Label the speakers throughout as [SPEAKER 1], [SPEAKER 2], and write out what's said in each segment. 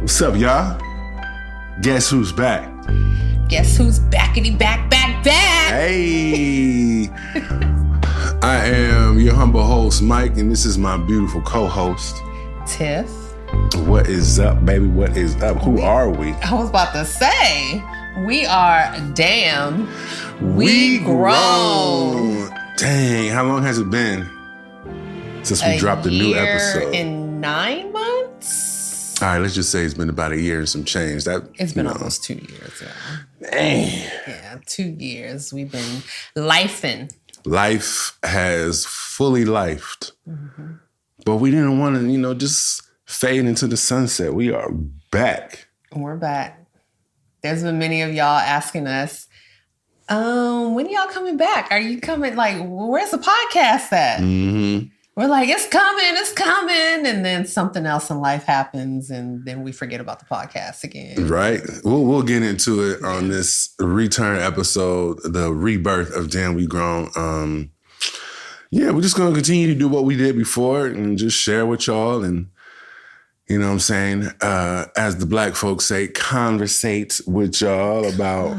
[SPEAKER 1] What's up, y'all? Guess who's back?
[SPEAKER 2] Guess who's backity back?
[SPEAKER 1] Hey! I am your humble host, Mike, and this is my beautiful co-host,
[SPEAKER 2] Tiff.
[SPEAKER 1] What is up, baby? What is up? Who are we?
[SPEAKER 2] I was about to say, we are Damn We Grown.
[SPEAKER 1] Dang, how long has it been since we dropped a new episode?
[SPEAKER 2] In 9 months?
[SPEAKER 1] All right, let's just say it's been about a year and some change.
[SPEAKER 2] It's been almost 2 years, yeah.
[SPEAKER 1] Dang.
[SPEAKER 2] Yeah, 2 years. We've been lifing.
[SPEAKER 1] Life has fully lifed. Mm-hmm. But we didn't want to, just fade into the sunset. We are back.
[SPEAKER 2] We're back. There's been many of y'all asking us, when are y'all coming back? Are you coming, where's the podcast at?
[SPEAKER 1] Mm-hmm.
[SPEAKER 2] We're like, it's coming. And then something else in life happens and then we forget about the podcast again.
[SPEAKER 1] Right. We'll get into it on this return episode, the rebirth of Damn We Grown. We're just going to continue to do what we did before and just share with y'all and, as the black folks say, conversate with y'all about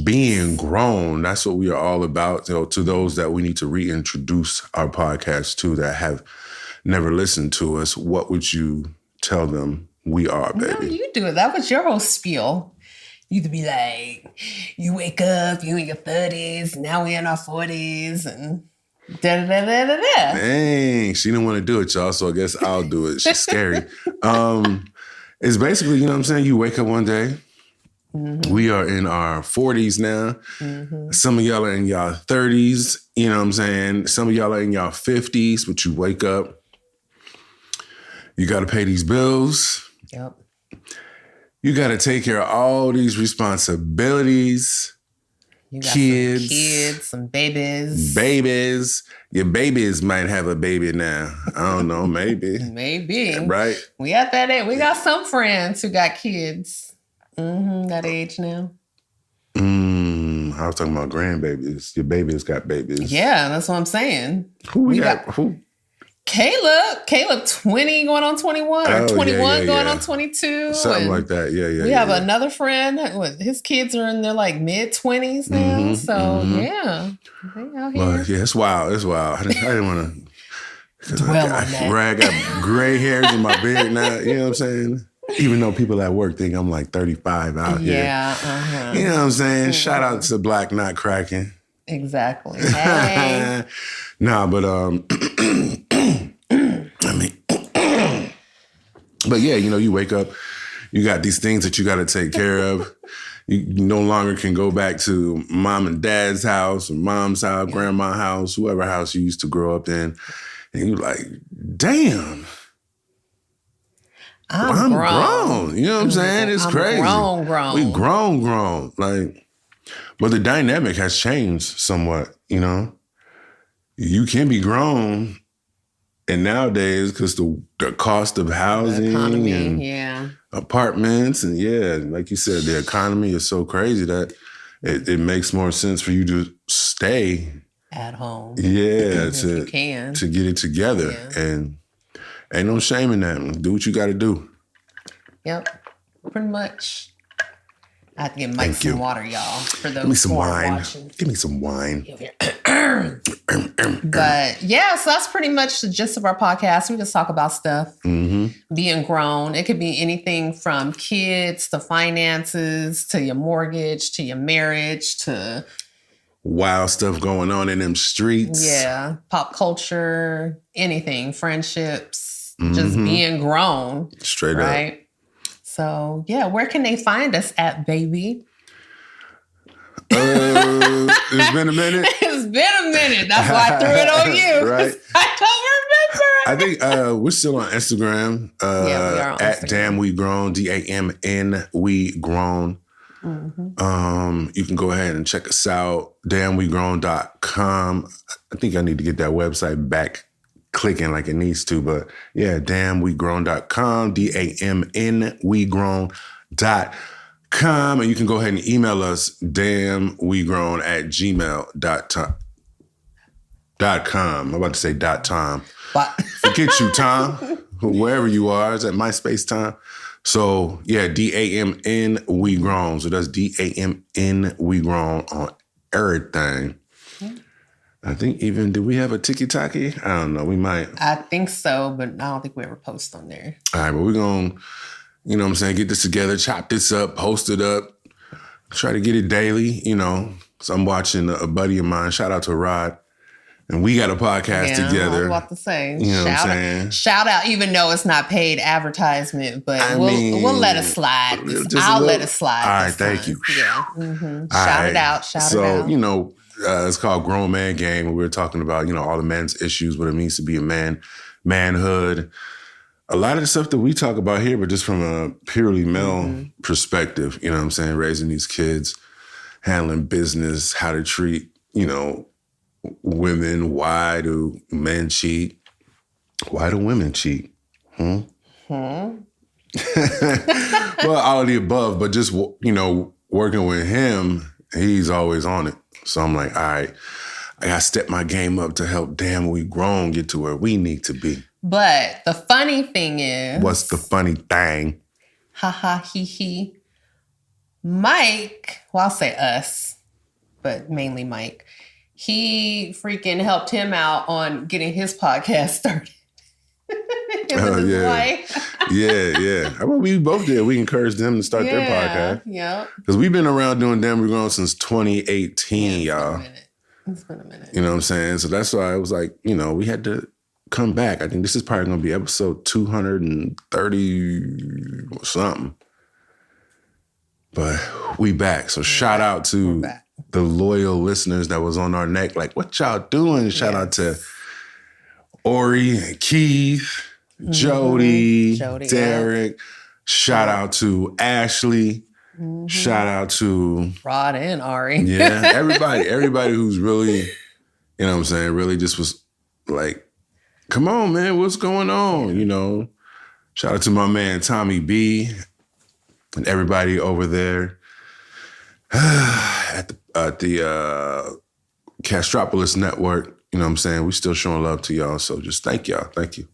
[SPEAKER 1] being grown. That's what we are all about. To those that we need to reintroduce our podcast to that have never listened to us, what would you tell them we are, baby?
[SPEAKER 2] No, you do it. That was your whole spiel. You'd be like, you wake up, you in your 30s, now we in our 40s, and da-da-da-da-da-da.
[SPEAKER 1] Dang, she didn't want to do it, y'all, so I guess I'll do it. She's scary. It's basically, you wake up one day. Mm-hmm. We are in our 40s now. Mm-hmm. Some of y'all are in y'all 30s, Some of y'all are in y'all 50s, but you wake up. You got to pay these bills.
[SPEAKER 2] Yep.
[SPEAKER 1] You got to take care of all these responsibilities.
[SPEAKER 2] You got kids, some babies.
[SPEAKER 1] Your babies might have a baby now. I don't know, maybe.
[SPEAKER 2] Maybe.
[SPEAKER 1] Right?
[SPEAKER 2] We at that age. We got some friends who got kids. That age now.
[SPEAKER 1] I was talking about grandbabies. Your babies got babies.
[SPEAKER 2] Yeah, that's what I'm saying.
[SPEAKER 1] Who we got? Who?
[SPEAKER 2] Caleb, 20 going on 21 or 21 going on 22.
[SPEAKER 1] Something like that. Yeah.
[SPEAKER 2] We have another friend. His kids are in their mid-20s now. Yeah. They out here.
[SPEAKER 1] Well, yeah, it's wild. I didn't want to
[SPEAKER 2] dwell on that.
[SPEAKER 1] I got gray hairs in my beard now. You know what I'm saying? Even though people at work think I'm 35 out here.
[SPEAKER 2] Yeah. Uh-huh.
[SPEAKER 1] You know what I'm saying? Mm-hmm. Shout out to Black Not Cracking.
[SPEAKER 2] Exactly. Hey.
[SPEAKER 1] Nah, but but yeah, you wake up, you got these things that you got to take care of. You no longer can go back to mom and dad's house or mom's house, grandma's house, whoever house you used to grow up in. And you're like, damn. I'm grown. You know what I'm saying? It's crazy.
[SPEAKER 2] Grown.
[SPEAKER 1] We grown. But the dynamic has changed somewhat, You can be grown, and nowadays, because the cost of housing and apartments, and like you said, the economy is so crazy that it makes more sense for you to stay
[SPEAKER 2] at home.
[SPEAKER 1] Yeah,
[SPEAKER 2] you can.
[SPEAKER 1] To get it together. Yeah. And ain't no shame in that. Do what you got to do.
[SPEAKER 2] Yep, pretty much. I have to get Mike some water, y'all. For those
[SPEAKER 1] Give me some wine.
[SPEAKER 2] Watching.
[SPEAKER 1] Give me some wine.
[SPEAKER 2] But yeah, so that's pretty much the gist of our podcast. We just talk about stuff. Mm-hmm. Being grown. It could be anything from kids to finances to your mortgage to your marriage to
[SPEAKER 1] wild stuff going on in them streets.
[SPEAKER 2] Yeah, pop culture, anything, friendships, just being grown.
[SPEAKER 1] Straight
[SPEAKER 2] right? Up. So, yeah, where can they find us at, baby?
[SPEAKER 1] It's been a minute.
[SPEAKER 2] It's been a minute. That's why I threw it on you.
[SPEAKER 1] Right.
[SPEAKER 2] I don't remember.
[SPEAKER 1] I think we're still on Instagram.
[SPEAKER 2] We are on
[SPEAKER 1] at
[SPEAKER 2] Instagram.
[SPEAKER 1] Damn We Grown, DAMN We Grown. Mm-hmm. You can go ahead and check us out, damnwegrown.com. I think I need to get that website back clicking like it needs to, but yeah, damnwegrown.com, damnwegrown.com, and you can go ahead and email us, damnwegrown@gmail.com. I'm about to say .com.
[SPEAKER 2] What?
[SPEAKER 1] Forget you, Tom. wherever you are. It's at MySpace time. So yeah, DAMN We Grown. So that's DAMN We Grown on everything. Yeah. I think even, do we have a TikTok? I don't know. We might.
[SPEAKER 2] I think so, but I don't think we ever post on there.
[SPEAKER 1] All right, but we're going to, you know what I'm saying, get this together, chop this up, post it up, try to get it daily, you know. So I'm watching a buddy of mine, shout out to Rod, and we got a podcast together. I was
[SPEAKER 2] about to say,
[SPEAKER 1] you know what I'm saying?
[SPEAKER 2] Shout out, even though it's not paid advertisement, but we'll let it slide. I'll let it slide.
[SPEAKER 1] All right, thank you.
[SPEAKER 2] Yeah. Mm-hmm. Shout it out. Shout it out.
[SPEAKER 1] So, you know, it's called Grown Man Game. We were talking about, you know, all the men's issues, what it means to be a man, manhood. A lot of the stuff that we talk about here, but just from a purely male perspective, you know what I'm saying? Raising these kids, handling business, how to treat, you know, women. Why do men cheat? Why do women cheat? Well, all of the above, but just, you know, working with him, he's always on it. So I'm like, all right, I got to step my game up to help Damn We Grown get to where we need to be.
[SPEAKER 2] But the funny thing is...
[SPEAKER 1] What's the funny thing?
[SPEAKER 2] Ha ha he he. Mike, well, I'll say us, but mainly Mike, he freaking helped him out on getting his podcast started. His wife.
[SPEAKER 1] Yeah. I mean, we both did. We encouraged them to start their podcast.
[SPEAKER 2] Yeah.
[SPEAKER 1] Because we've been around doing Damn We Grown since 2018, y'all.
[SPEAKER 2] It's been a minute.
[SPEAKER 1] You know what I'm saying? So that's why I was like, you know, we had to come back. I think this is probably going to be episode 230 or something. But we back. So shout out to the loyal listeners that was on our neck. Like, what y'all doing? Shout out to Ori, Keith, Jody, Derek. Shout out to Ashley. Shout out to
[SPEAKER 2] Rod and Ari.
[SPEAKER 1] Yeah, everybody who's really, you know what I'm saying, really just was like, come on, man, what's going on? You know, shout out to my man Tommy B and everybody over there at the Castropolis Network. You know what I'm saying? We still showing love to y'all. So just thank y'all. Thank you.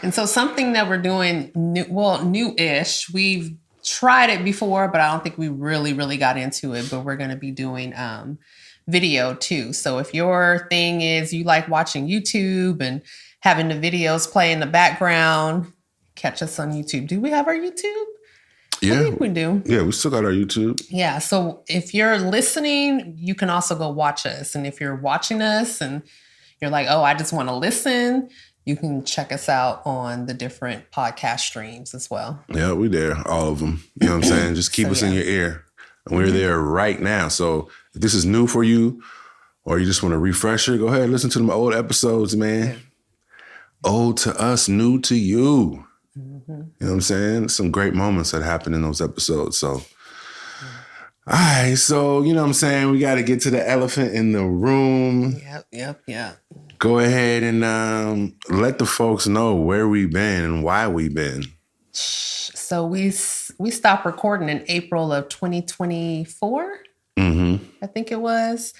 [SPEAKER 2] And so something that we're doing, new-ish, we've tried it before, but I don't think we really got into it. But we're going to be doing video too. So if your thing is you like watching YouTube and having the videos play in the background, catch us on YouTube. Do we have our YouTube?
[SPEAKER 1] Yeah.
[SPEAKER 2] I think we do.
[SPEAKER 1] Yeah, we still got our YouTube.
[SPEAKER 2] Yeah. So if you're listening, you can also go watch us. And if you're watching us and you're like, oh, I just want to listen, you can check us out on the different podcast streams as well.
[SPEAKER 1] Yeah, we there, all of them. You know what I'm saying? Just keep us in your ear. And we're there right now. So if this is new for you or you just want a refresher, go ahead and listen to them old episodes, man. Old to us, new to you. You know what I'm saying? Some great moments that happened in those episodes. So, all right. So, you know what I'm saying? We got to get to the elephant in the room.
[SPEAKER 2] Yep.
[SPEAKER 1] Go ahead and let the folks know where we've been and why we've been.
[SPEAKER 2] So we stopped recording in April of 2024. I think it was.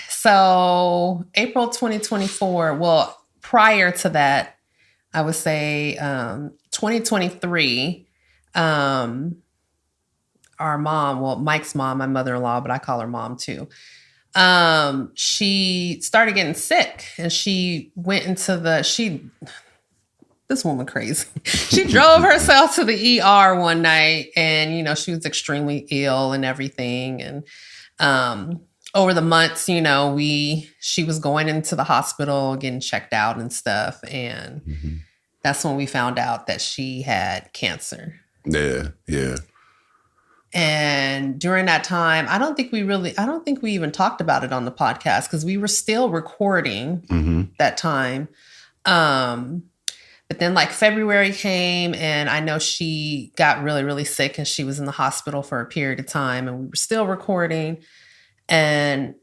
[SPEAKER 2] So April 2024. Well, prior to that, I would say 2023. Our mom, well, Mike's mom, my mother-in-law, but I call her mom too. She started getting sick and she went into this woman crazy. She drove herself to the ER one night and, you know, she was extremely ill and everything. And, over the months, you know, she was going into the hospital, getting checked out and stuff. And that's when we found out that she had cancer. Yeah. And during that time, I don't think we even talked about it on the podcast because we were still recording that time. But then like February came and I know she got really sick and she was in the hospital for a period of time and we were still recording. And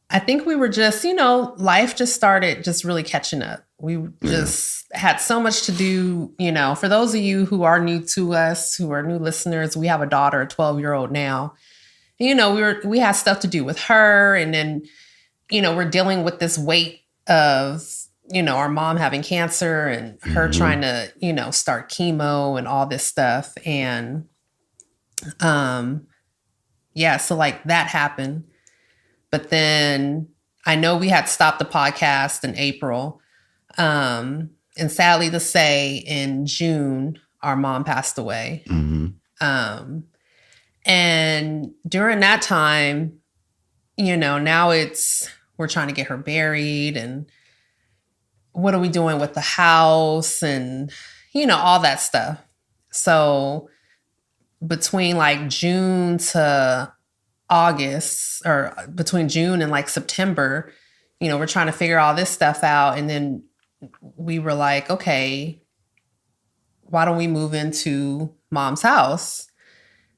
[SPEAKER 2] I think we were just, you know, life just started just really catching up. We just had so much to do, you know. For those of you who are new to us, who are new listeners, we have a daughter, a 12-year-old now. And, you know, we had stuff to do with her. And then, you know, we're dealing with this weight of our mom having cancer and her trying to, start chemo and all this stuff. And so like that happened. But then I know we had stopped the podcast in April. And sadly to say, in June, our mom passed away. And during that time, now we're trying to get her buried, and what are we doing with the house, and, all that stuff. So between like June to August, or between June and like September, we're trying to figure all this stuff out. And then we were like, okay, why don't we move into mom's house?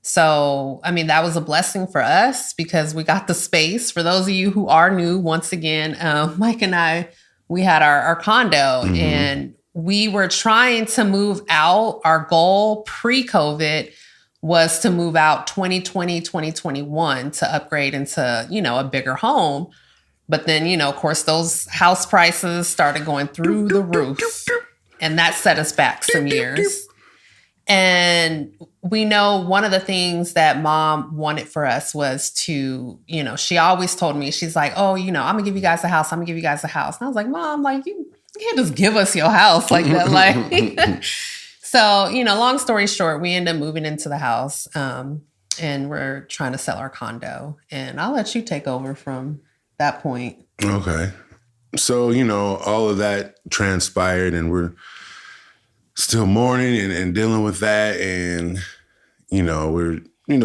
[SPEAKER 2] So, I mean, that was a blessing for us because we got the space. For those of you who are new, once again, Mike and I, we had our condo and we were trying to move out. Our goal pre-COVID was to move out 2020, 2021 to upgrade into, a bigger home. But then, of course, those house prices started going through the roof, and that set us back some years. And we know one of the things that mom wanted for us was to, she always told me, she's like, oh, I'm going to give you guys a house. I'm going to give you guys a house. And I was like, Mom, like, you can't just give us your house like that. Like, so, long story short, we ended up moving into the house, and we're trying to sell our condo. And I'll let you take over from that point.
[SPEAKER 1] Okay. So, all of that transpired, and we're still mourning and dealing with that. And, we're,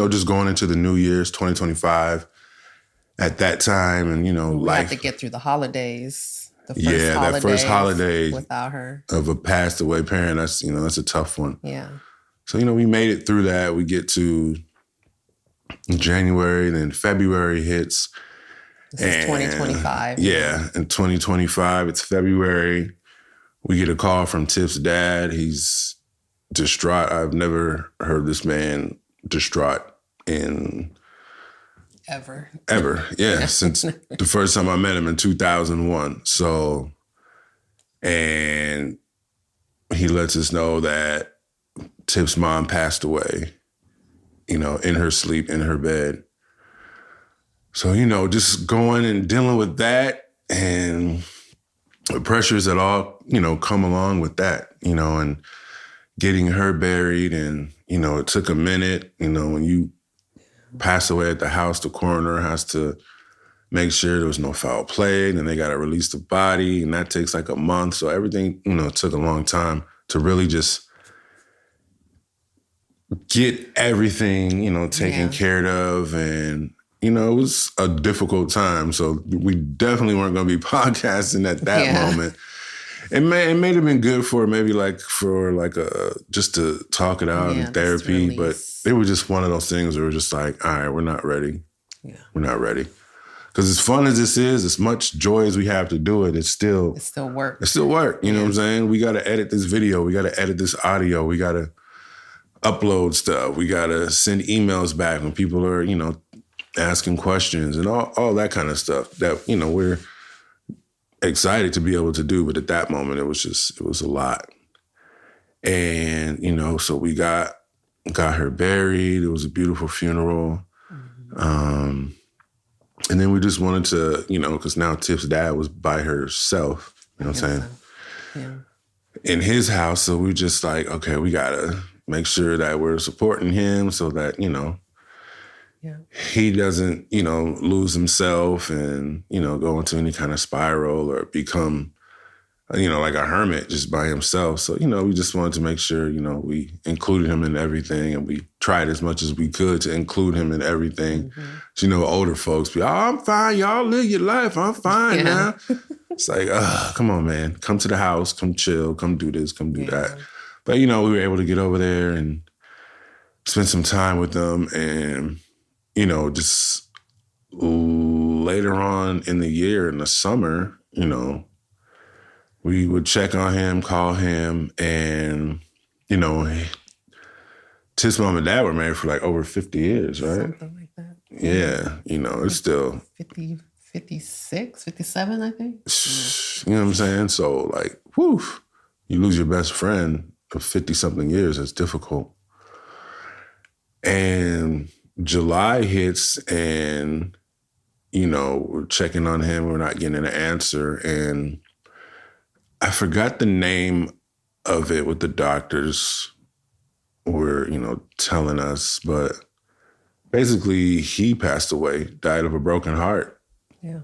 [SPEAKER 1] just going into the new year's 2025 at that time. And,
[SPEAKER 2] we
[SPEAKER 1] life.
[SPEAKER 2] have to get through the holidays.
[SPEAKER 1] That first holiday
[SPEAKER 2] without her,
[SPEAKER 1] of a passed away parent. That's, that's a tough one.
[SPEAKER 2] Yeah.
[SPEAKER 1] So, we made it through that. We get to January, then February hits.
[SPEAKER 2] This is 2025.
[SPEAKER 1] Yeah. In 2025, it's February. We get a call from Tiff's dad. He's distraught. I've never heard this man distraught in
[SPEAKER 2] ever.
[SPEAKER 1] Yeah. Since the first time I met him in 2001. So, and he lets us know that Tiff's mom passed away, in her sleep, in her bed. So, just going and dealing with that and the pressures that all, come along with that, and getting her buried. And, it took a minute, when you pass away at the house, the coroner has to make sure there was no foul play, and they got to release the body, and that takes like a month. So everything, took a long time to really just get everything, taken care of. And, it was a difficult time. So we definitely weren't going to be podcasting at that moment. It may have been good for just to talk it out in therapy, but it was just one of those things where we're just like, all right, we're not ready. Yeah. We're not ready. Because as fun as this is, as much joy as we have to do it, it's still
[SPEAKER 2] work.
[SPEAKER 1] It's still work. You know what I'm saying? We got to edit this video. We got to edit this audio. We got to upload stuff. We got to send emails back when people are, asking questions and all that kind of stuff that, we're excited to be able to do. But at that moment, it was a lot. And, so we got her buried. It was a beautiful funeral. And then we just wanted to, because now Tiff's dad was by herself, you know what I'm saying? Yeah. In his house. So we just like, okay, we got to make sure that we're supporting him so that, he doesn't, lose himself and, go into any kind of spiral or become, like a hermit just by himself. So, we just wanted to make sure, we included him in everything, and we tried as much as we could to include him in everything. So, older folks be, oh, I'm fine. Y'all live your life. I'm fine now. It's like, come on, man. Come to the house. Come chill. Come do this. Come do that. But, we were able to get over there and spend some time with them. And, just later on in the year, in the summer, we would check on him, call him, and, Tiff's mom and dad were married for like over 50 years, right?
[SPEAKER 2] Something like that.
[SPEAKER 1] Yeah, it's still...
[SPEAKER 2] 50, 56, 57, I think.
[SPEAKER 1] You know what I'm saying? So like, whew, you lose your best friend for 50-something years. It's difficult. And July hits and, we're checking on him. We're not getting an answer. And I forgot the name of it what the doctors were, telling us. But basically, he passed away, died of a broken heart.
[SPEAKER 2] Yeah.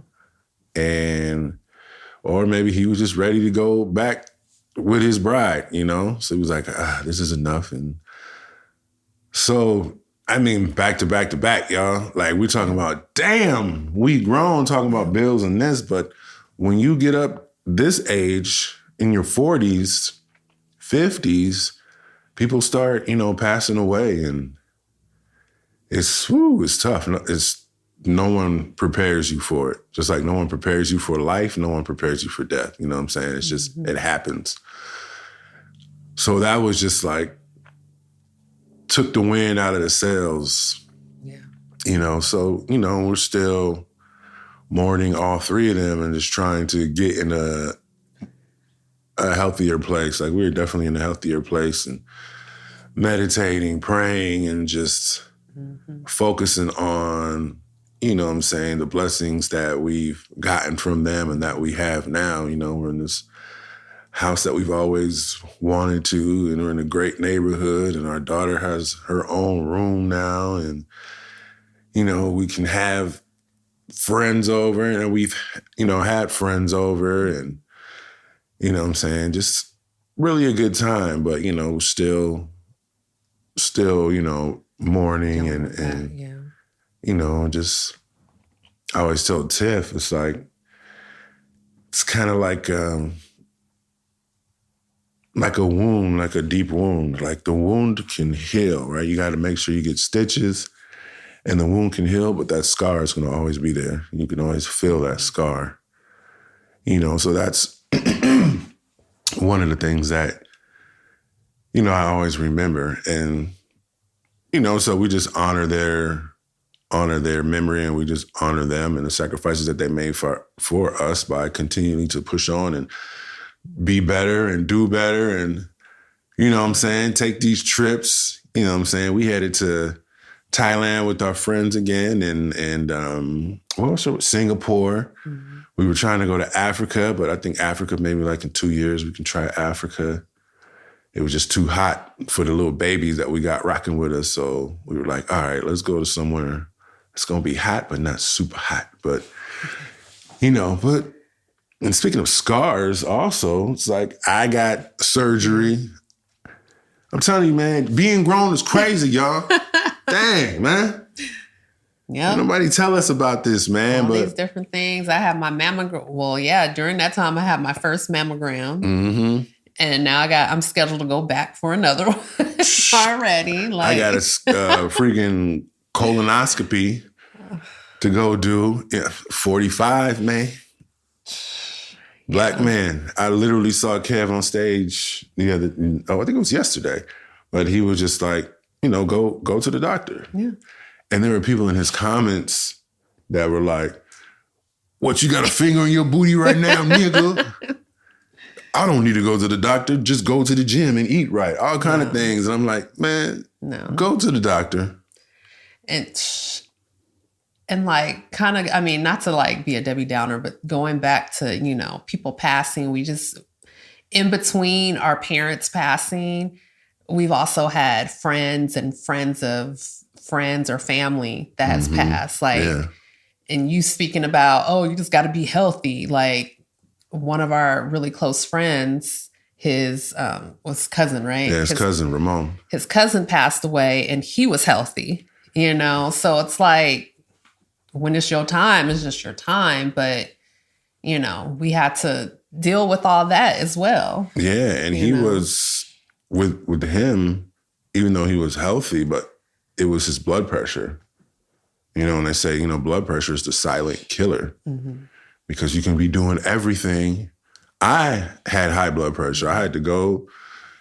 [SPEAKER 1] Or maybe he was just ready to go back with his bride, So he was like, this is enough. And so, back to back to back, y'all. Like, we're talking about, damn, we grown talking about bills and this. But when you get up this age, in your 40s, 50s, people start, passing away. And it's tough. No one prepares you for it. Just like no one prepares you for life, no one prepares you for death. You know what I'm saying? It's just, it happens. So that was just like, took the wind out of the sails. Yeah. So, we're still mourning all three of them and just trying to get in a healthier place. Like, we're definitely in a healthier place and meditating, praying, and just focusing on, the blessings that we've gotten from them and that we have now. We're in this house that we've always wanted to, and we're in a great neighborhood, and our daughter has her own room now, and, we can have friends over, and we've, had friends over, and, just really a good time, but, still, mourning and just, I always tell Tiff, it's like, it's kind of like a wound, like a deep wound. Like, the wound can heal, right? You got to make sure you get stitches and the wound can heal, but that scar is going to always be there. You can always feel that scar. So that's one of the things that, I always remember. And, so we just honor their memory, and we just honor them and the sacrifices that they made for us by continuing to push on and be better and do better. And, take these trips, we headed to Thailand with our friends again and Singapore. Mm-hmm. We were trying to go to Africa, but I think Africa, maybe like in 2 years, we can try Africa. It was just too hot for the little babies that we got rocking with us. So we were like, all right, let's go to somewhere. It's going to be hot, but not super hot. But, and speaking of scars also, it's like I got surgery. I'm telling you, man, being grown is crazy, y'all. Dang, man.
[SPEAKER 2] Yeah.
[SPEAKER 1] Nobody tell us about this, man.
[SPEAKER 2] All these different things. I have my mammogram. Well, yeah, during that time I had my first mammogram. Mm-hmm. And now I'm scheduled to go back for another one already.
[SPEAKER 1] I got a freaking colonoscopy to go do. Yeah, 45, man. Black man. I literally saw Kev on stage I think it was yesterday. But he was just like, go to the doctor. Yeah. And there were people in his comments that were like, what, you got a finger in your booty right now, nigga? I don't need to go to the doctor. Just go to the gym and eat right. All kind of things. And I'm like, man, go to the doctor.
[SPEAKER 2] And like, kind of, not to like be a Debbie Downer, but going back to, people passing, we just, in between our parents passing, we've also had friends and friends of friends or family that has passed. Like, and you speaking about, you just got to be healthy. Like, one of our really close friends, his was cousin, right?
[SPEAKER 1] Yeah, his cousin, Ramon.
[SPEAKER 2] His cousin passed away and he was healthy, So it's like, when it's your time, it's just your time. But, we had to deal with all that as well.
[SPEAKER 1] Yeah, and he was, with him, even though he was healthy, but it was his blood pressure. And they say, blood pressure is the silent killer. Mm-hmm. Because you can be doing everything. I had high blood pressure. I had to go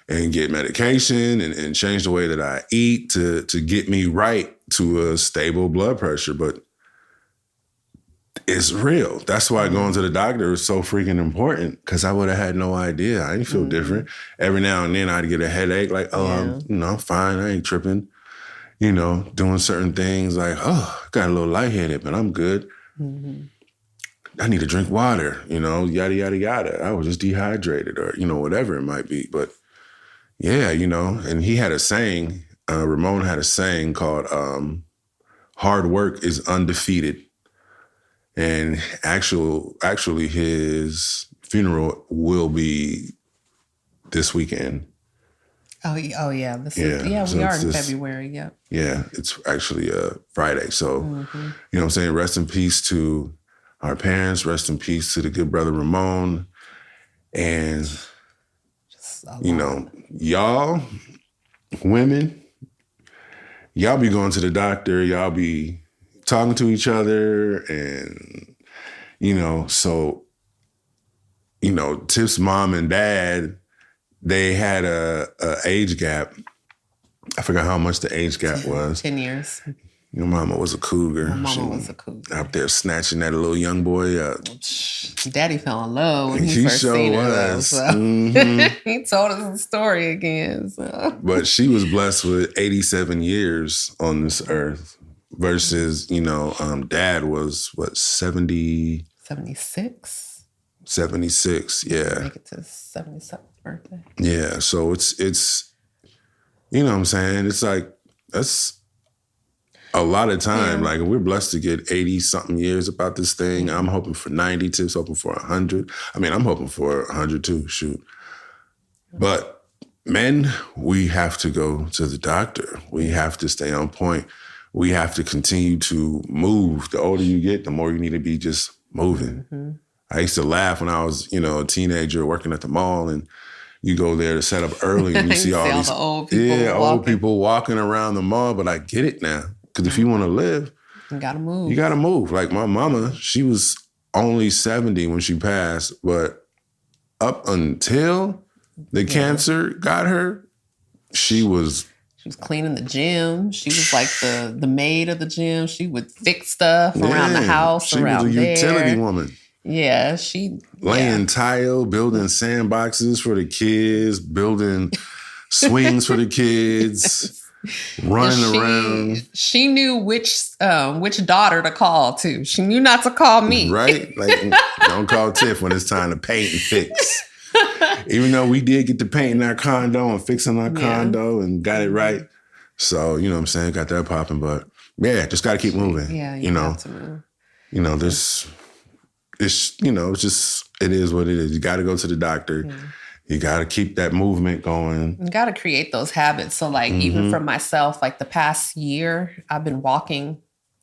[SPEAKER 1] and get medication and change the way that I eat to get me right to a stable blood pressure. But it's real. That's why going to the doctor is so freaking important, because I would have had no idea. I didn't feel different. Every now and then I'd get a headache, like, I'm fine. I ain't tripping. Doing certain things like, got a little lightheaded, but I'm good. I need to drink water, yada, yada, yada. I was just dehydrated or, whatever it might be. But yeah, and he had a saying, Ramon had a saying called hard work is undefeated. And actually his funeral will be this weekend.
[SPEAKER 2] Oh yeah.
[SPEAKER 1] So
[SPEAKER 2] we are in February, yeah.
[SPEAKER 1] Yeah, it's actually Friday. So, you know what I'm saying? Rest in peace to our parents. Rest in peace to the good brother Ramon. And, y'all, women, y'all be going to the doctor. Y'all be talking to each other. And, so, Tiff's mom and dad, they had a age gap. I forgot how much the age gap was.
[SPEAKER 2] 10 years.
[SPEAKER 1] Your mama was a cougar.
[SPEAKER 2] My mama was a cougar.
[SPEAKER 1] Out there snatching that little young boy up.
[SPEAKER 2] Daddy fell in love when he first seen her. So. He told us the story again. So.
[SPEAKER 1] But she was blessed with 87 years on this earth versus, dad was, 70?
[SPEAKER 2] 76?
[SPEAKER 1] 76, yeah.
[SPEAKER 2] Make it to his 77th birthday.
[SPEAKER 1] Yeah, so it's you know what I'm saying? It's like, that's a lot of time. Like, we're blessed to get 80-something years about this thing. I'm hoping for 90. Tiff's hoping for 100. I mean, I'm hoping for 100 too, shoot. But men, we have to go to the doctor. We have to stay on point. We have to continue to move. The older you get, the more you need to be just moving. I used to laugh when I was, a teenager working at the mall, and you go there to set up early and you see all these
[SPEAKER 2] the old people
[SPEAKER 1] old people walking around the mall. But I get it now, because if you want to live,
[SPEAKER 2] you gotta move.
[SPEAKER 1] You gotta move. Like my mama, she was only 70 when she passed, but up until the cancer got her, she was
[SPEAKER 2] cleaning the gym. She was like the maid of the gym. She would fix stuff around the house, around there.
[SPEAKER 1] She was a utility woman.
[SPEAKER 2] Yeah, she...
[SPEAKER 1] Laying tile, building sandboxes for the kids, building swings for the kids, running around.
[SPEAKER 2] She knew which daughter to call, too. She knew not to call me.
[SPEAKER 1] Right? Like, don't call Tiff when it's time to paint and fix. Even though we did get to painting our condo and fixing our condo and got it right. So, you know what I'm saying? Got that popping. But, yeah, just got to keep moving.
[SPEAKER 2] Yeah, you have to move.
[SPEAKER 1] It's just, it is what it is. You got to go to the doctor. Yeah. You got to keep that movement going.
[SPEAKER 2] You got to create those habits. So like, even for myself, like the past year, I've been walking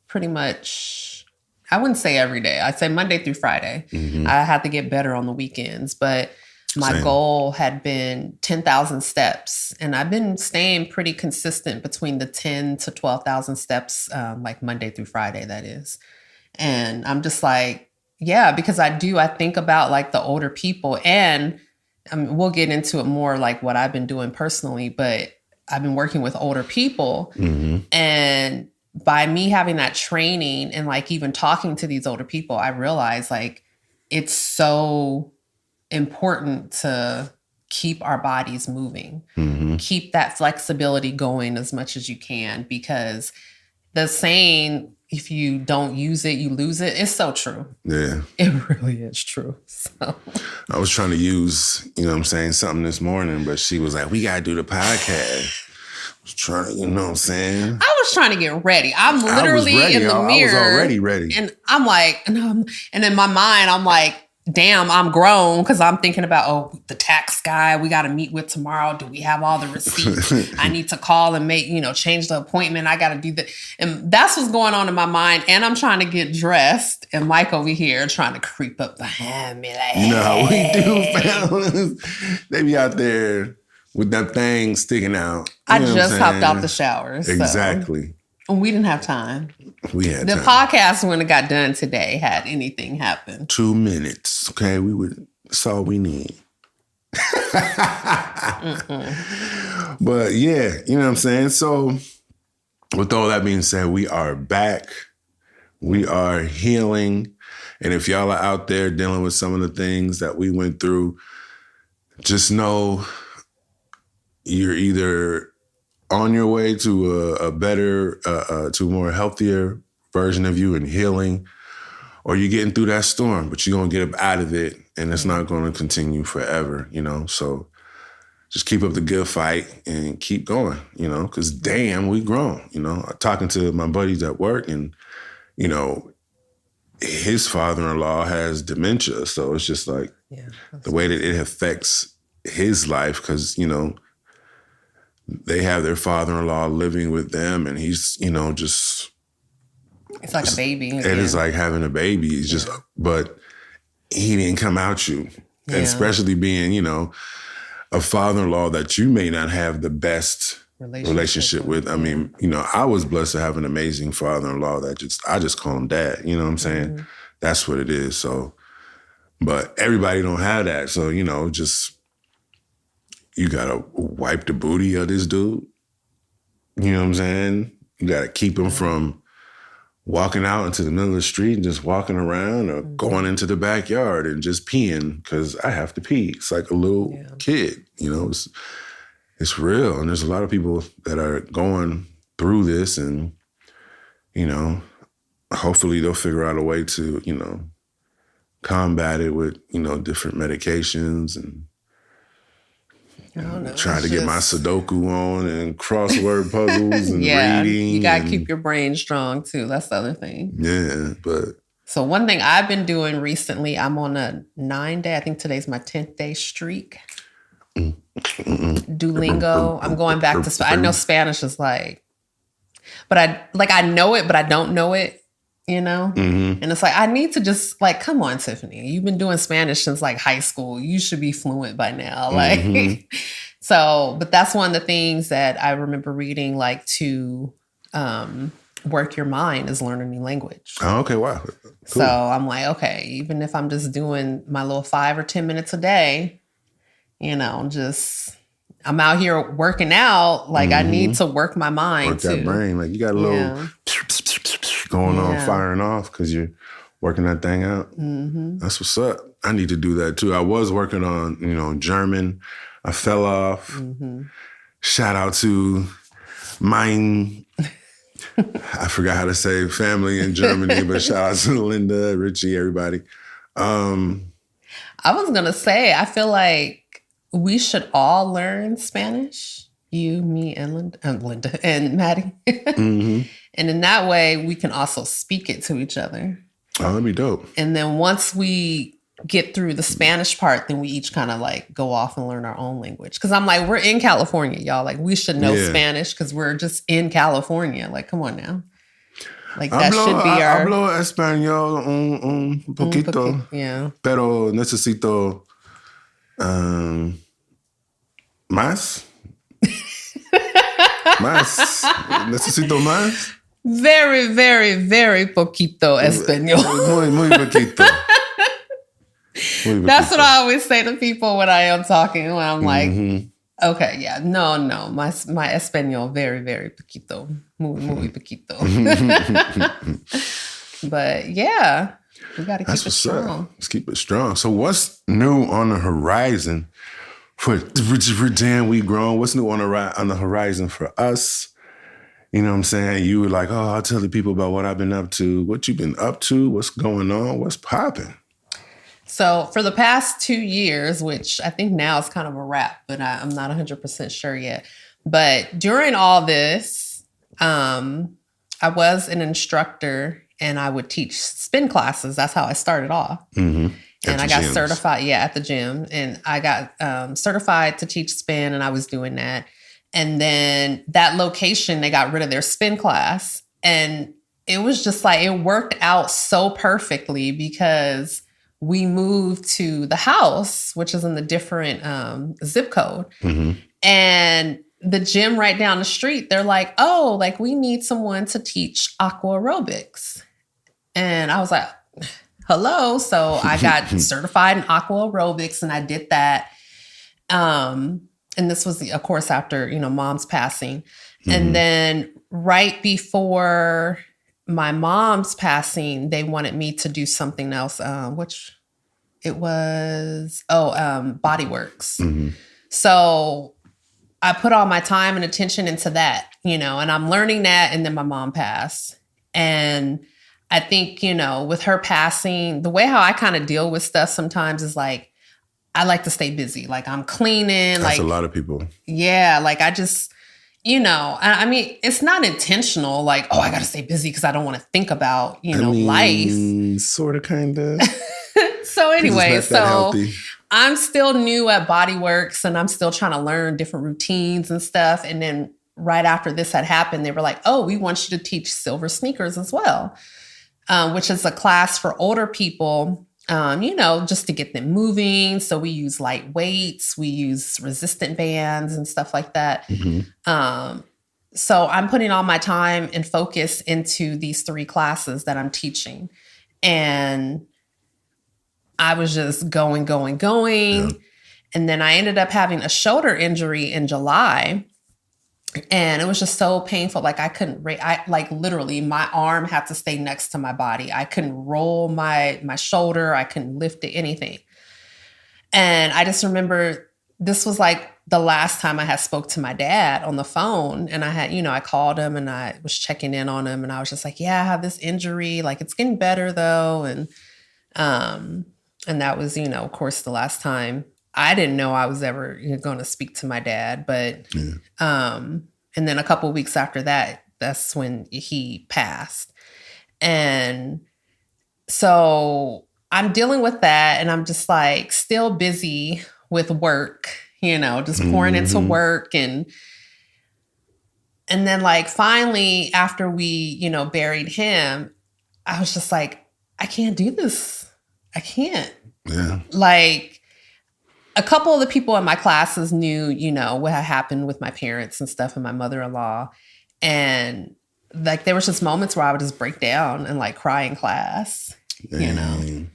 [SPEAKER 2] pretty much, I wouldn't say every day. I'd say Monday through Friday. I had to get better on the weekends, but my goal had been 10,000 steps. And I've been staying pretty consistent between the 10 to 12,000 steps, like Monday through Friday, that is. And I'm just like, yeah, because I think about like the older people, and we'll get into it more like what I've been doing personally, but I've been working with older people. And by me having that training and like even talking to these older people, I realized like it's so important to keep our bodies moving, keep that flexibility going as much as you can, because the saying, if you don't use it, you lose it. It's so true.
[SPEAKER 1] Yeah.
[SPEAKER 2] It really is true. So
[SPEAKER 1] I was trying to use, something this morning, but she was like, we got to do the podcast. I was trying, you know what I'm saying?
[SPEAKER 2] I was trying to get ready. I'm literally in the mirror.
[SPEAKER 1] I was already ready.
[SPEAKER 2] And I'm like, and in my mind, I'm like, damn, I'm grown, because I'm thinking about, the tax guy we got to meet with tomorrow. Do we have all the receipts? I need to call and make, change the appointment. I got to do that. And that's what's going on in my mind. And I'm trying to get dressed. And Mike over here trying to creep up behind me. Like,
[SPEAKER 1] you know how we do, fellas. They be out there with that thing sticking out.
[SPEAKER 2] I just hopped out the shower.
[SPEAKER 1] Exactly.
[SPEAKER 2] So we didn't have time.
[SPEAKER 1] We had
[SPEAKER 2] the
[SPEAKER 1] time.
[SPEAKER 2] podcast, when it got done today, had anything happen.
[SPEAKER 1] 2 minutes. Okay, that's all we need. But yeah, you know what I'm saying? So with all that being said, we are back. We are healing. And if y'all are out there dealing with some of the things that we went through, just know you're either on your way to a better, to a more healthier version of you and healing, or you're getting through that storm, but you're going to get up out of it, and it's not going to continue forever, you know? So just keep up the good fight and keep going, you know, because damn, we grown, you know? I'm talking to my buddies at work, and, you know, his father-in-law has dementia. So it's just like the way that it affects his life, because, you know, they have their father-in-law living with them, and he's, you know, just...
[SPEAKER 2] It's like a baby.
[SPEAKER 1] It is like having a baby. It's just, but he didn't come out you. And especially being, you know, a father-in-law that you may not have the best relationship with. I mean, you know, I was blessed to have an amazing father-in-law that I just call him dad. You know what I'm saying? That's what it is. So, but everybody don't have that. So, you know, just, you got to wipe the booty of this dude. You know what I'm saying? You got to keep him from walking out into the middle of the street and just walking around, or going into the backyard and just peeing because I have to pee. It's like a little kid, you know, it's real. And there's a lot of people that are going through this, and, you know, hopefully they'll figure out a way to, you know, combat it with, you know, different medications, and trying to get my Sudoku on and crossword puzzles and reading.
[SPEAKER 2] You got to keep your brain strong too. That's the other thing.
[SPEAKER 1] Yeah, but...
[SPEAKER 2] So one thing I've been doing recently, I'm on a 9-day, I think today's my 10th day streak. Duolingo. I'm going back to Spanish. I know Spanish is like, but I know it, but I don't know it, you know? And it's like, I need to just like, come on, Tiffany, you've been doing Spanish since like high school. You should be fluent by now. Like, so, but that's one of the things that I remember reading, like to work your mind is learn a new language.
[SPEAKER 1] Oh, okay. Wow. Cool.
[SPEAKER 2] So I'm like, okay, even if I'm just doing my little 5 or 10 minutes a day, you know, just, I'm out here working out. Like I need to work my mind
[SPEAKER 1] work that brain. Like you got a little going on, firing off because you're working that thing out. That's what's up. I need to do that too. I was working on, you know, German. I fell off. Shout out to mine. I forgot how to say family in Germany, but shout out to Linda, Richie, everybody. I
[SPEAKER 2] was going to say, I feel like we should all learn Spanish. You, me, and Linda and Maddie. And in that way, we can also speak it to each other.
[SPEAKER 1] Oh, that'd be dope.
[SPEAKER 2] And then once we get through the Spanish part, then we each kind of like go off and learn our own language. Because I'm like, we're in California, y'all. Like we should know Spanish because we're just in California. Like, come on now. Like that should be our...
[SPEAKER 1] Hablo español un poquito. Pero necesito más. Más. Necesito más.
[SPEAKER 2] Very, very, very poquito español.
[SPEAKER 1] Muy poquito.
[SPEAKER 2] That's what I always say to people when I am talking. When I'm like, okay, yeah, no, my español very, very poquito, muy poquito. But yeah, we got to keep it strong.
[SPEAKER 1] Let's keep it strong. So what's new on the horizon for Dan We Grown? What's new on the horizon for us? You know what I'm saying? You were like, oh, I'll tell the people about what I've been up to. What you've been up to? What's going on? What's popping?
[SPEAKER 2] So for the past 2 years, which I think now is kind of a wrap, but I'm not 100% sure yet. But during all this, I was an instructor and I would teach spin classes. That's how I started off. And I got certified, at the gym. And I got certified to teach spin, and I was doing that. And then that location, they got rid of their spin class. And it was just like, it worked out so perfectly because we moved to the house, which is in the different zip code. And the gym right down the street, they're like, oh, like we need someone to teach aqua aerobics. And I was like, hello. So I got certified in aqua aerobics, and I did that. And this was, of course, after, Mom's passing. And then right before my mom's passing, they wanted me to do something else, which it was, Bodyworks.
[SPEAKER 1] Mm-hmm.
[SPEAKER 2] So I put all my time and attention into that, and I'm learning that. And then my mom passed. And I think, with her passing, the way how I kind of deal with stuff sometimes is like, I like to stay busy. Like I'm cleaning.
[SPEAKER 1] That's
[SPEAKER 2] like
[SPEAKER 1] a lot of people.
[SPEAKER 2] Yeah. Like I just, I mean, it's not intentional. Like, oh, I got to stay busy because I don't want to think about, life.
[SPEAKER 1] Sort of, kind of.
[SPEAKER 2] So anyway, I'm still new at Bodyworks and I'm still trying to learn different routines and stuff. And then right after this had happened, they were like, oh, we want you to teach silver sneakers as well, which is a class for older people, just to get them moving. So we use light weights, we use resistant bands and stuff like that.
[SPEAKER 1] Mm-hmm.
[SPEAKER 2] So I'm putting all my time and focus into these 3 classes that I'm teaching. And I was just going. Yeah. And then I ended up having a shoulder injury in July. And it was just so painful. Like I couldn't, literally my arm had to stay next to my body. I couldn't roll my shoulder. I couldn't lift it, anything. And I just remember this was like the last time I had spoke to my dad on the phone. And I had, I called him and I was checking in on him. And I was just like, yeah, I have this injury. Like it's getting better though. And that was, of course, the last time. I didn't know I was ever going to speak to my dad, but, and then a couple of weeks after that, that's when he passed. And so I'm dealing with that and I'm just like still busy with work, just pouring into work. And then like finally after we, buried him, I was just like, I can't do this. I can't.
[SPEAKER 1] Yeah.
[SPEAKER 2] Like, a couple of the people in my classes knew, what had happened with my parents and stuff and my mother-in-law. And like, there was just moments where I would just break down and like cry in class, And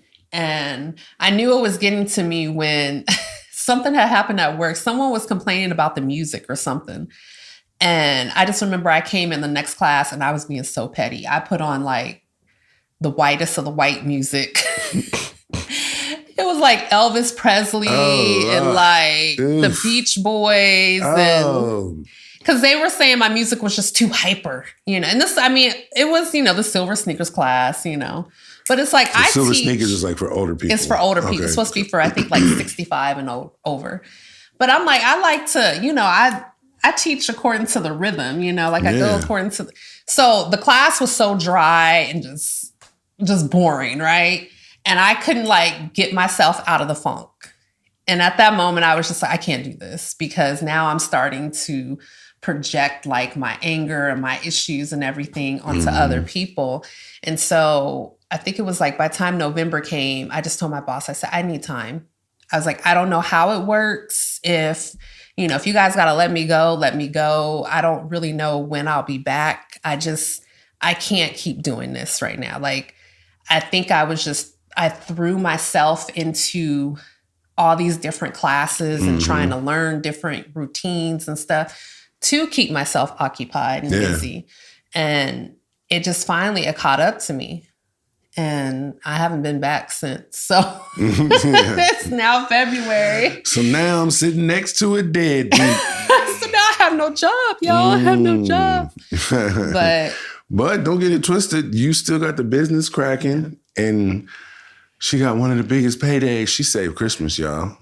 [SPEAKER 2] I knew it was getting to me when something had happened at work. Someone was complaining about the music or something. And I just remember I came in the next class and I was being so petty. I put on like the whitest of the white music. It was like Elvis Presley and like the Beach Boys. And because they were saying my music was just too hyper, And this, I mean, it was, the silver sneakers class, But it's like
[SPEAKER 1] silver sneakers is like for older people.
[SPEAKER 2] It's for older people. It's supposed to be for, I think, like 65 and over. But I'm like, I like to, I teach according to the rhythm, like I go according to. So the class was so dry and just boring, right? And I couldn't like get myself out of the funk. And at that moment, I was just like, I can't do this because now I'm starting to project like my anger and my issues and everything onto other people. And so I think it was like by the time November came, I just told my boss, I said, I need time. I was like, I don't know how it works. If you guys got to let me go, let me go. I don't really know when I'll be back. I can't keep doing this right now. Like, I think I threw myself into all these different classes and trying to learn different routines and stuff to keep myself occupied and busy. And it just finally, it caught up to me. And I haven't been back since. So it's now February.
[SPEAKER 1] So now I'm sitting next to a dead.
[SPEAKER 2] So now I have no job, y'all. I have no job.
[SPEAKER 1] But don't get it twisted. You still got the business cracking. And she got one of the biggest paydays. She saved Christmas, y'all.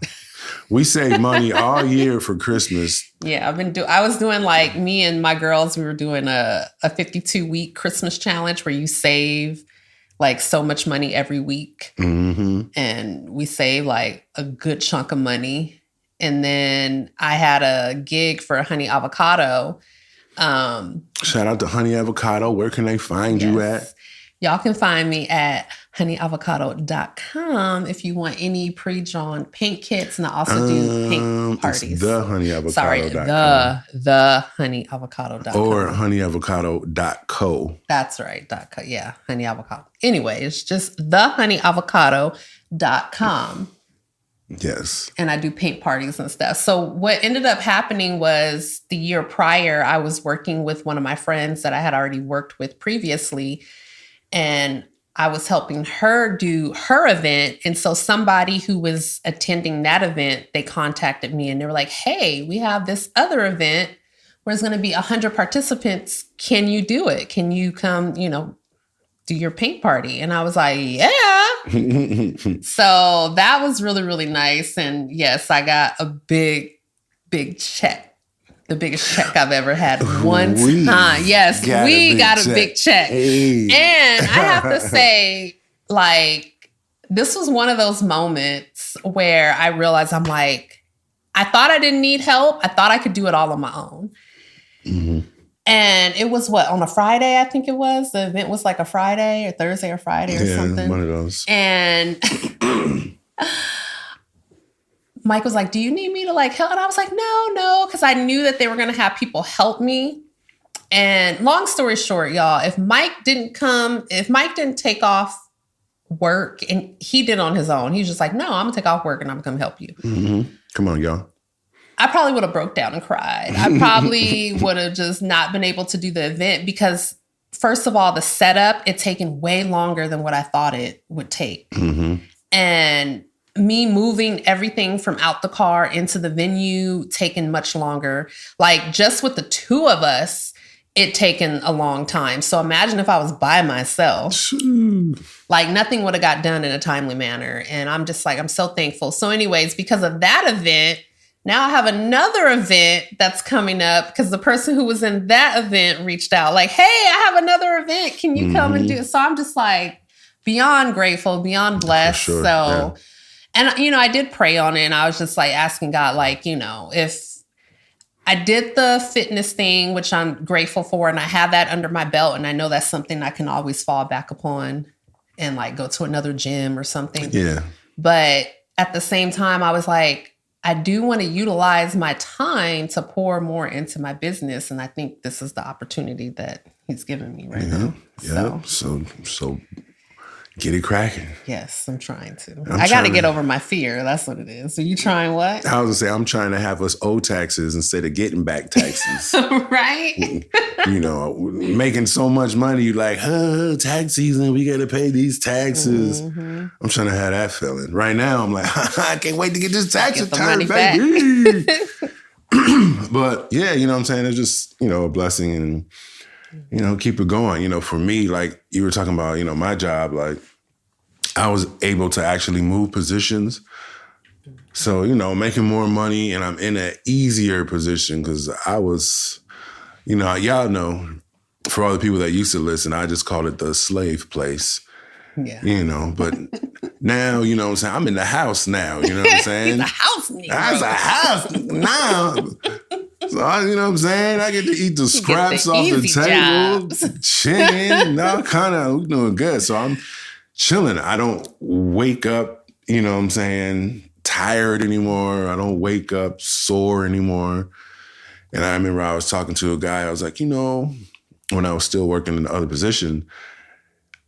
[SPEAKER 1] We save money all year for Christmas.
[SPEAKER 2] Yeah, I was doing like me and my girls, we were doing a 52-week Christmas challenge where you save like so much money every week. And we save like a good chunk of money. And then I had a gig for Honey Avocado.
[SPEAKER 1] Shout out to Honey Avocado. Where can they find you at?
[SPEAKER 2] Y'all can find me at honeyavocado.com if you want any pre-drawn pink kits. And I also do pink parties.
[SPEAKER 1] It's the honeyavocado.com.
[SPEAKER 2] Sorry, the honeyavocado.com.
[SPEAKER 1] Or honeyavocado.co.
[SPEAKER 2] That's right. .co. Yeah, honey avocado. Anyway, it's just the honeyavocado.com.
[SPEAKER 1] Yes.
[SPEAKER 2] And I do paint parties and stuff. So what ended up happening was the year prior, I was working with one of my friends that I had already worked with previously. And I was helping her do her event. And so somebody who was attending that event, they contacted me and they were like, hey, we have this other event where there's going to be 100 participants. Can you do it? Can you come, do your paint party? And I was like, yeah. So that was really, really nice. And yes, I got a big check. The biggest check I've ever had one time. Yes, we got a big check. Hey. And I have to say, like, this was one of those moments where I realized I thought I didn't need help. I thought I could do it all on my own. Mm-hmm. And it was on a Friday, I think it was. The event was like a Friday or Thursday or Friday or something.
[SPEAKER 1] One of those.
[SPEAKER 2] And Mike was like, do you need me to help? And I was like, no, because I knew that they were going to have people help me. And long story short, y'all, if Mike didn't take off work, and he did on his own, he was just like, no, I'm going to take off work and I'm going to come help you.
[SPEAKER 1] Mm-hmm. Come on, y'all.
[SPEAKER 2] I probably would have broke down and cried. I probably would have just not been able to do the event because, first of all, the setup, it's taken way longer than what I thought it would take. Mm-hmm. And me moving everything from out the car into the venue taken much longer. Like just with the two of us, it taken a long time. So imagine if I was by myself, nothing would have got done in a timely manner. And I'm just I'm so thankful. So anyways, because of that event, now I have another event that's coming up because the person who was in that event reached out hey, I have another event. Can you come and do it? So I'm just beyond grateful, beyond blessed.
[SPEAKER 1] Sure,
[SPEAKER 2] so
[SPEAKER 1] yeah.
[SPEAKER 2] And, I did pray on it and I was just asking God, if I did the fitness thing, which I'm grateful for, and I have that under my belt and I know that's something I can always fall back upon and go to another gym or something.
[SPEAKER 1] Yeah.
[SPEAKER 2] But at the same time, I was I do want to utilize my time to pour more into my business. And I think this is the opportunity that he's given me right now.
[SPEAKER 1] Yeah. So get it cracking.
[SPEAKER 2] Yes, I'm trying to. I got to get over my fear. That's what it is. So you trying what?
[SPEAKER 1] I was going to say, I'm trying to have us owe taxes instead of getting back taxes.
[SPEAKER 2] Right?
[SPEAKER 1] Making so much money, you tax season, we got to pay these taxes. Mm-hmm. I'm trying to have that feeling. Right now, I'm I can't wait to get this tax return, baby. But yeah, you know what I'm saying? It's just, a blessing and, keep it going. For me, you were talking about, my job, I was able to actually move positions. So, making more money and I'm in an easier position because I was, y'all know, for all the people that used to listen, I just called it the slave place. Yeah. But now, what I'm saying? I'm in the house now, you know what I'm saying?
[SPEAKER 2] He's a house nigga.
[SPEAKER 1] That's a house now. So, you know what I'm saying? I get to eat the scraps off the table, chicken, kind of doing good. So I'm chilling. I don't wake up, tired anymore. I don't wake up sore anymore. And I remember I was talking to a guy. I was like, when I was still working in the other position,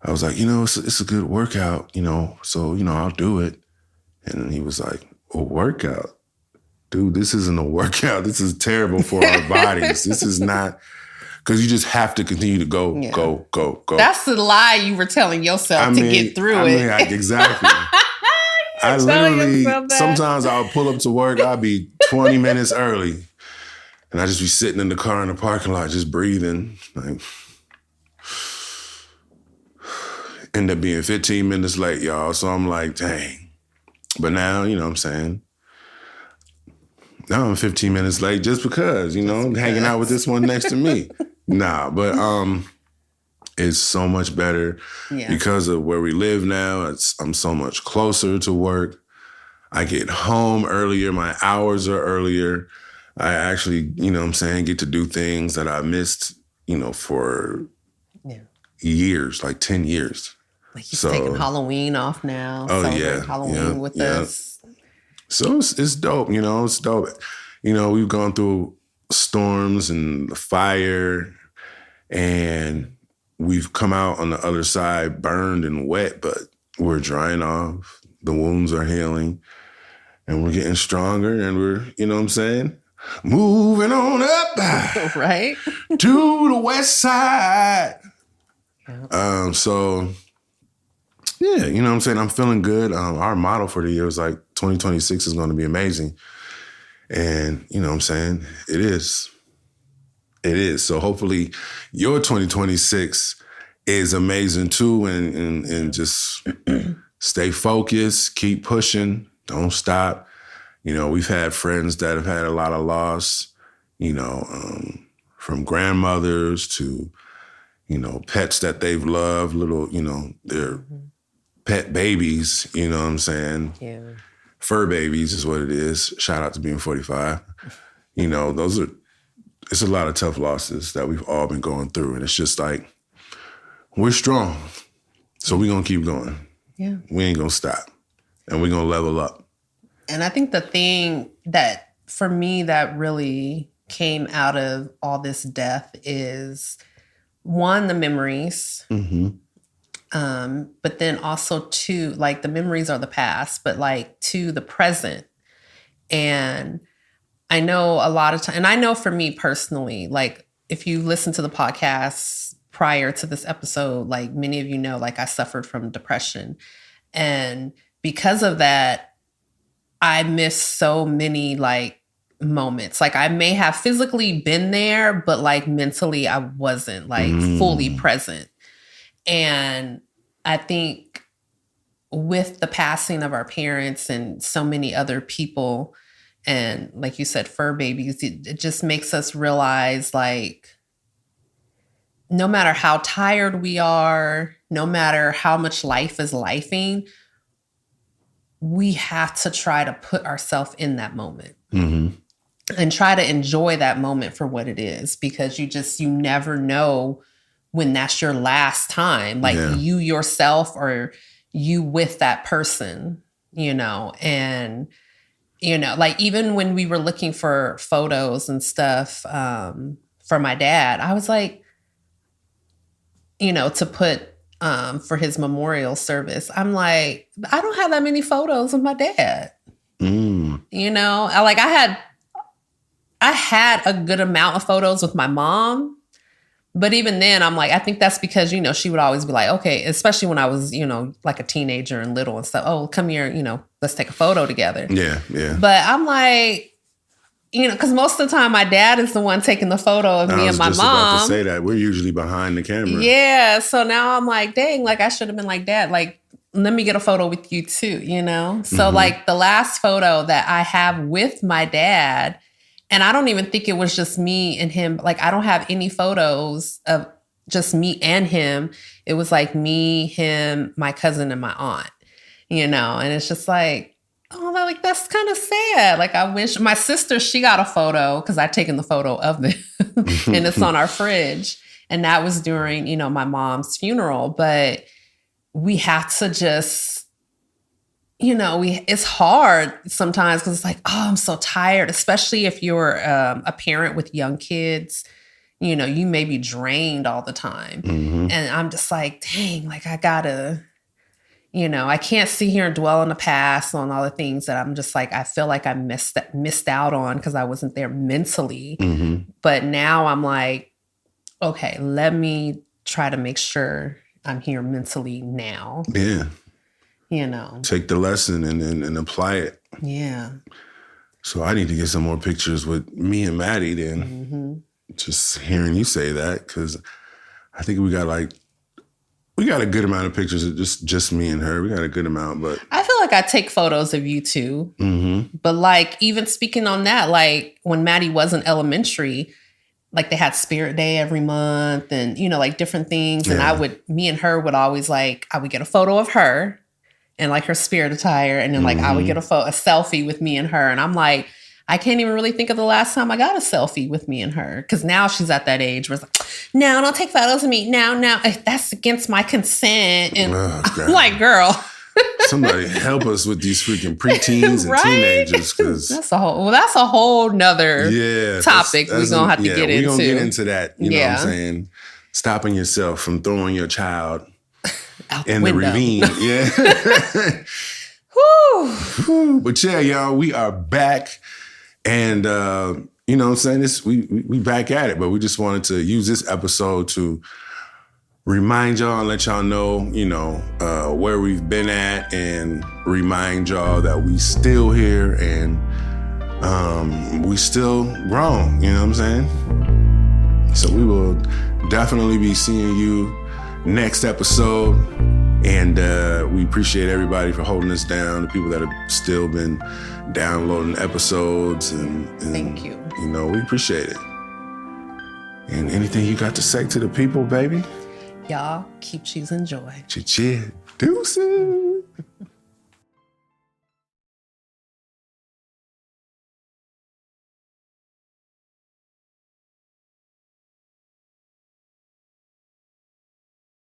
[SPEAKER 1] I was like, it's a good workout, so, I'll do it. And he was like, a workout? Dude, this isn't a workout. This is terrible for our bodies. This is not, because you just have to continue to go.
[SPEAKER 2] That's the lie you were telling yourself to get through it.
[SPEAKER 1] Exactly. I literally, sometimes I'll pull up to work, I'll be 20 minutes early. And I just be sitting in the car in the parking lot, just breathing. End up being 15 minutes late, y'all. So I'm like, dang. But now, you know what I'm saying? Now I'm 15 minutes late just because, hanging out with this one next to me. Nah, but it's so much better because of where we live now. I'm so much closer to work. I get home earlier. My hours are earlier. I actually, get to do things that I missed, for years, 10 years.
[SPEAKER 2] He's taking Halloween off now.
[SPEAKER 1] Oh, yeah.
[SPEAKER 2] Halloween with us.
[SPEAKER 1] So it's dope, it's dope. We've gone through storms and the fire, and we've come out on the other side burned and wet, but we're drying off. The wounds are healing. and we're getting stronger, and we're, you know what I'm saying? Moving on up
[SPEAKER 2] Right.
[SPEAKER 1] to the west side.
[SPEAKER 2] Yeah.
[SPEAKER 1] So, yeah, you know what I'm saying? I'm feeling good. Our motto for the year is like 2026 is going to be amazing. And, you know what I'm saying? It is. It is. So hopefully your 2026 is amazing too. And just stay focused, keep pushing, don't stop. You know, we've had friends that have had a lot of loss, you know, from grandmothers to, you know, pets that they've loved, little, you know, their pet babies, you know what I'm saying?
[SPEAKER 2] Yeah.
[SPEAKER 1] Fur babies is what it is. Shout out to being 45. You know, it's a lot of tough losses that we've all been going through. And it's just like, we're strong. So we're going to keep going.
[SPEAKER 2] Yeah.
[SPEAKER 1] We ain't going to stop. And we're going to level up.
[SPEAKER 2] And I think the thing that, for me, that really came out of all this death is, one, the memories.
[SPEAKER 1] Mm-hmm.
[SPEAKER 2] But then also, two, like the memories are the past, but like, two, the present. And I know a lot of time, and I know for me personally, like if you listen to the podcast prior to this episode, like many of you know, like I suffered from depression. And because of that, I miss so many like moments. Like I may have physically been there, but like mentally I wasn't like fully present. And I think with the passing of our parents and so many other people, and like you said, fur babies, it just makes us realize like, no matter how tired we are, no matter how much life is lifing, we have to try to put ourselves in that moment and try to enjoy that moment for what it is, because you never know when that's your last time, like you yourself or you with that person, you know. And, you know, like even when we were looking for photos and stuff for my dad, I was like, you know, to put for his memorial service, I'm like, I don't have that many photos of my dad. You know, I had a good amount of photos with my mom, but even then I'm like, I think that's because, you know, she would always be like, okay, especially when I was, you know, like a teenager and little and stuff. Oh, come here, you know, let's take a photo together.
[SPEAKER 1] Yeah, yeah.
[SPEAKER 2] But I'm like, you know, because most of the time my dad is the one taking the photo of me and my mom. I was just about
[SPEAKER 1] to say that. We're usually behind the camera.
[SPEAKER 2] Yeah. So now I'm like, dang, like I should have been like, Dad, like, let me get a photo with you too, you know? So like the last photo that I have with my dad, and I don't even think it was just me and him. Like I don't have any photos of just me and him. It was like me, him, my cousin, and my aunt, you know? And it's just like, oh, like that's kind of sad. Like I wish my sister, she got a photo because I'd taken the photo of them and it's on our fridge. And that was during, you know, my mom's funeral. But we have to just, you know, it's hard sometimes because it's like, oh, I'm so tired, especially if you're a parent with young kids. You know, you may be drained all the time. And I'm just like, dang, like I gotta, you know, I can't sit here and dwell on the past, on all the things that I'm just like, I feel like I missed out on because I wasn't there mentally. But now I'm like, okay, let me try to make sure I'm here mentally now.
[SPEAKER 1] Yeah.
[SPEAKER 2] You know.
[SPEAKER 1] Take the lesson and apply it.
[SPEAKER 2] Yeah.
[SPEAKER 1] So I need to get some more pictures with me and Maddie then. Just hearing you say that, because I think we got a good amount of pictures of just me and her. We got a good amount, but
[SPEAKER 2] I feel like I take photos of you too. But like, even speaking on that, like when Maddie was in elementary, like they had Spirit Day every month and, you know, like different things. And me and her would always like, I would get a photo of her and like her spirit attire. And then like, I would get a selfie with me and her. And I'm like, I can't even really think of the last time I got a selfie with me and her. Because now she's at that age where it's like, no, don't take photos of me. No, that's against my consent. And I'm like, girl.
[SPEAKER 1] Somebody help us with these freaking preteens and teenagers. Because
[SPEAKER 2] that's a whole nother topic we're going to have to get into.
[SPEAKER 1] We're going to get into that. You know what I'm saying? Stopping yourself from throwing your child
[SPEAKER 2] out
[SPEAKER 1] in the ravine. Yeah.
[SPEAKER 2] Whew.
[SPEAKER 1] But yeah, y'all, we are back. And, you know what I'm saying? We back at it, but we just wanted to use this episode to remind y'all and let y'all know, you know, where we've been at and remind y'all that we still here and we still grown, you know what I'm saying? So we will definitely be seeing you next episode. And we appreciate everybody for holding us down, the people that have still been downloading episodes. And
[SPEAKER 2] Thank you.
[SPEAKER 1] You know, we appreciate it. And anything you got to say to the people, baby?
[SPEAKER 2] Y'all keep choosing joy.
[SPEAKER 1] Cheers. Deuces.